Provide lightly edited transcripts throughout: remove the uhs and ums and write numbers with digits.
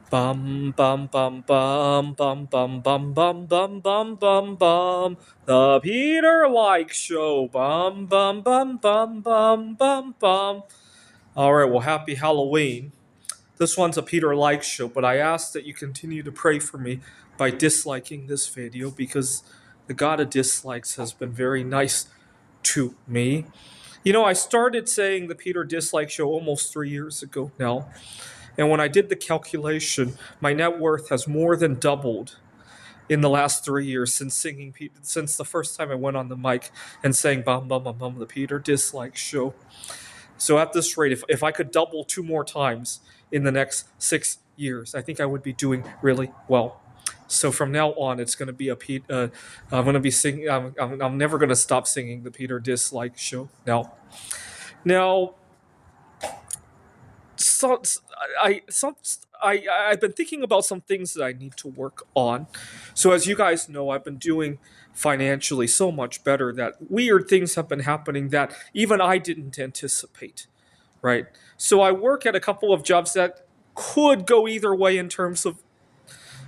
Bum bum bum bum bum bum bum bum bum bum bum bum. The Peter Like Show. Bum bum bum bum bum bum bum. All right. Well, happy Halloween. This one's a Peter Like Show, but I ask that you continue to pray for me by disliking this video because the God of dislikes has been very nice to me. You know, I started saying the Peter Dislike Show almost 3 years ago now. And when I did the calculation, my net worth has more than doubled in the last 3 years since the first time I went on the mic and sang "Bum Bum Bum Bum" the Peter Dislike Show. So at this rate, if I could double two more times in the next 6 years, I think I would be doing really well. So from now on, it's going to be I'm going to be singing. I'm never going to stop singing the Peter Dislike Show. Now, so I some I've been thinking about some things that I need to work on. So as you guys know, I've been doing financially so much better that weird things have been happening that even I didn't anticipate, right? So I work at a couple of jobs that could go either way in terms of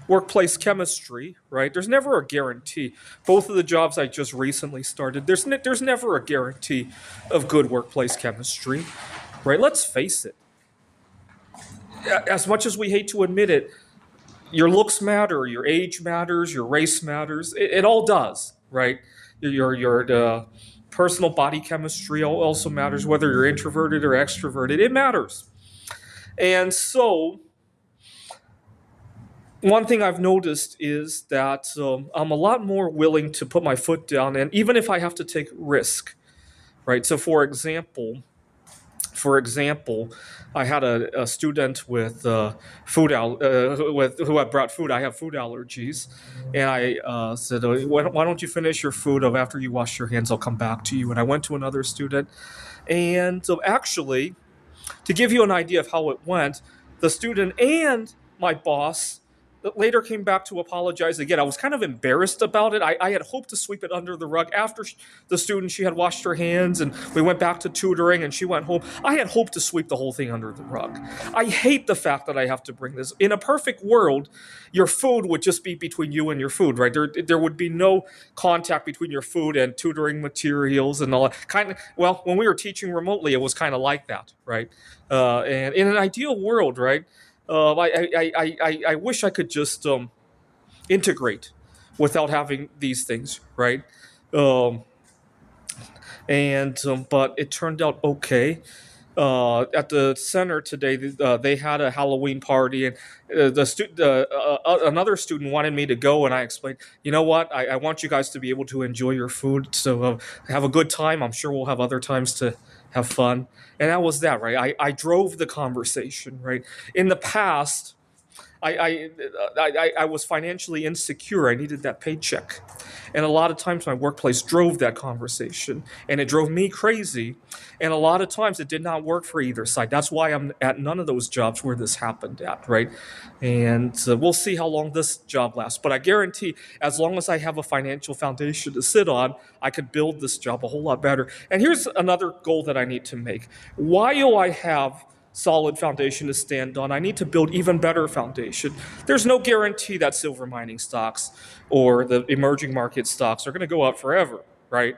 workplace chemistry, right? There's never a guarantee. Both of the jobs I just recently started, there's never a guarantee of good workplace chemistry, right? Let's face it, as much as we hate to admit it, your looks matter, your age matters, your race matters. It all does, right? Your personal body chemistry also matters, whether you're introverted or extroverted. It matters. And so, one thing I've noticed is that I'm a lot more willing to put my foot down, and even if I have to take risk, right? So, for example, I had a student with who had brought food. I have food allergies, and I said, why don't you finish your food? After you wash your hands, I'll come back to you." And I went to another student, and actually, to give you an idea of how it went, the student and my boss later came back to apologize again. I was kind of embarrassed about it. I had hoped to sweep it under the rug after the student, she had washed her hands and we went back to tutoring and she went home. I had hoped to sweep the whole thing under the rug. I hate the fact that I have to bring this. In a perfect world, your food would just be between you and your food, right? There would be no contact between your food and tutoring materials and all that. Well, when we were teaching remotely, it was kind of like that, right? And in an ideal world, right? I wish I could just integrate without having these things, right? Um, but it turned out okay. At the center today, they had a Halloween party, and another student wanted me to go, and I explained, you know what, I want you guys to be able to enjoy your food, so have a good time. I'm sure we'll have other times to have fun, and that was that, right? I drove the conversation, right? In the past, I was financially insecure. I needed that paycheck. And a lot of times my workplace drove that conversation and it drove me crazy. And a lot of times it did not work for either side. That's why I'm at none of those jobs where this happened at, right? And we'll see how long this job lasts. But I guarantee as long as I have a financial foundation to sit on, I could build this job a whole lot better. And here's another goal that I need to make. While I have solid foundation to stand on, I need to build even better foundation. There's no guarantee that silver mining stocks or the emerging market stocks are going to go up forever, right?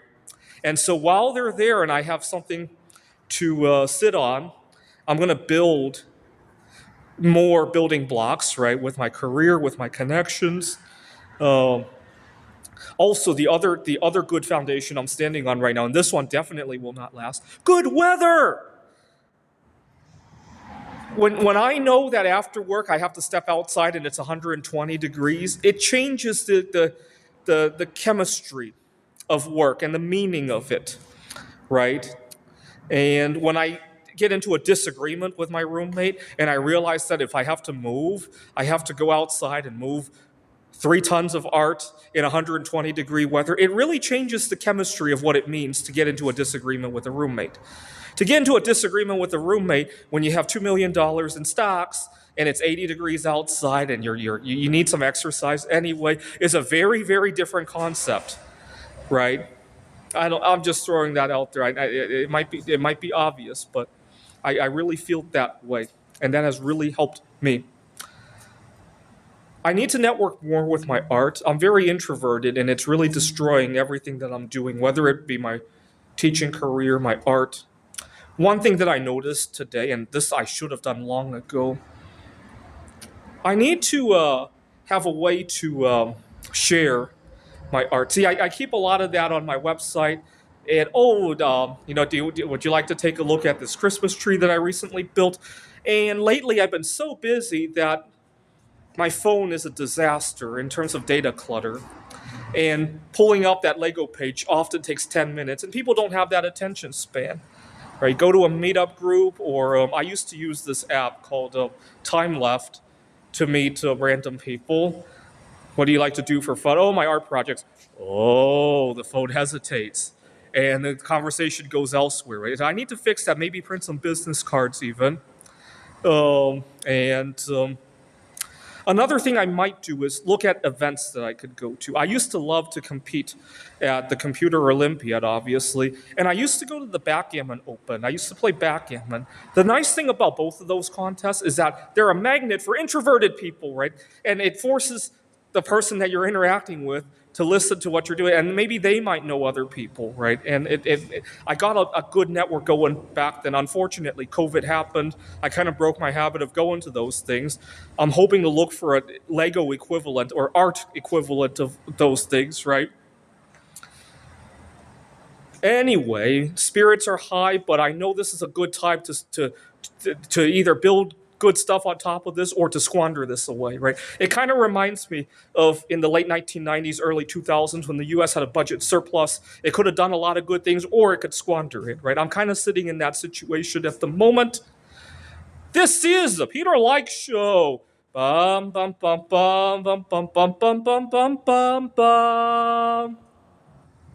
And so while they're there and I have something to sit on, I'm going to build more building blocks, right, with my career, with my connections. Um, Also, the other good foundation I'm standing on right now, and this one definitely will not last. Good weather. When I know that after work I have to step outside and it's 120 degrees, it changes the chemistry of work and the meaning of it, right? And when I get into a disagreement with my roommate and I realize that if I have to move, I have to go outside and move 3 tons of art in 120-degree weather, it really changes the chemistry of what it means to get into a disagreement with a roommate. To get into a disagreement with a roommate when you have $2 million in stocks and it's 80 degrees outside and you need some exercise anyway is a very, very different concept, right? I'm just throwing that out there. It might be obvious, but I really feel that way, and that has really helped me. I need to network more with my art. I'm very introverted, and it's really destroying everything that I'm doing, whether it be my teaching career, my art. One thing that I noticed today, and this I should have done long ago, I need to have a way to share my art. See, I keep a lot of that on my website. And would you like to take a look at this Christmas tree that I recently built? And lately, I've been so busy that my phone is a disaster in terms of data clutter. And pulling up that Lego page often takes 10 minutes, and people don't have that attention span. Right? Go to a meetup group, or I used to use this app called Time Left to meet random people. What do you like to do for fun? Oh, my art projects. Oh, the phone hesitates. And the conversation goes elsewhere. Right? I need to fix that. Maybe print some business cards even. And Another thing I might do is look at events that I could go to. I used to love to compete at the Computer Olympiad, obviously, and I used to go to the Backgammon Open. I used to play backgammon. The nice thing about both of those contests is that they're a magnet for introverted people, right? And it forces the person that you're interacting with to listen to what you're doing, and maybe they might know other people, right? And I got a good network going back then. Unfortunately, COVID happened. I kind of broke my habit of going to those things. I'm hoping to look for a Lego equivalent or art equivalent of those things, right? Anyway, spirits are high, but I know this is a good time to either build good stuff on top of this or to squander this away, right? It kind of reminds me of in the late 1990s, early 2000s when the US had a budget surplus. It could have done a lot of good things or it could squander it, right? I'm kind of sitting in that situation at the moment. This is the Peter Like Show. Bum bum bum bum bum bum bum bum bum bum bum bum.